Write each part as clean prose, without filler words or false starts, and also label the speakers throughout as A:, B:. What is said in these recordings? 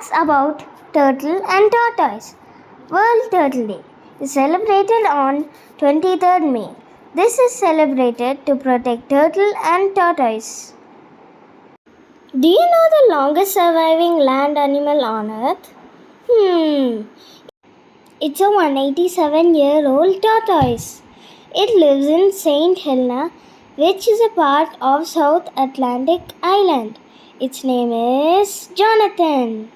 A: Facts about turtle and tortoise. World Turtle Day is celebrated on 23rd May. This is celebrated to protect turtle and tortoise. Do you know the longest surviving land animal on earth? It's a 187-year-old tortoise. It lives in St. Helena, which is a part of South Atlantic Island. Its name is Jonathan.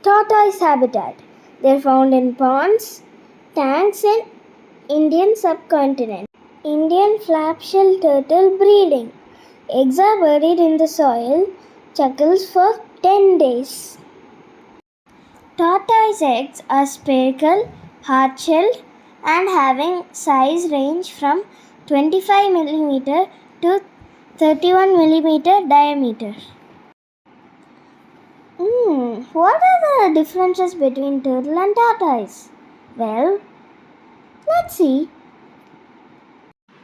A: Tortoise habitat. They are found in ponds, tanks in Indian subcontinent. Indian flapshell turtle breeding. Eggs are buried in the soil, chuckles for 10 days. Tortoise eggs are spherical, hard-shelled, and having size range from 25 mm to 31 mm diameter. What are the differences between turtle and tortoise? Well, let's see.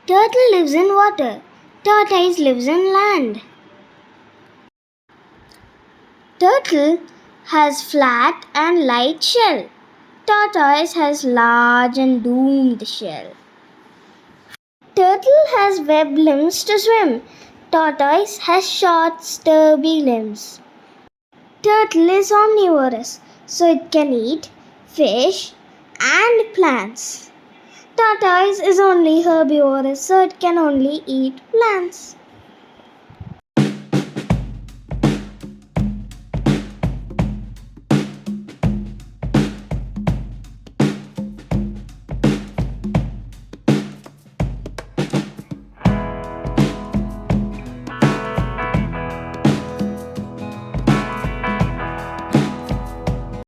A: Turtle lives in water. Tortoise lives in land. Turtle has flat and light shell. Tortoise has large and domed shell. Turtle has webbed limbs to swim. Tortoise has short, stubby limbs. Turtle is omnivorous, so it can eat fish and plants. Tortoise is only herbivorous, so it can only eat plants.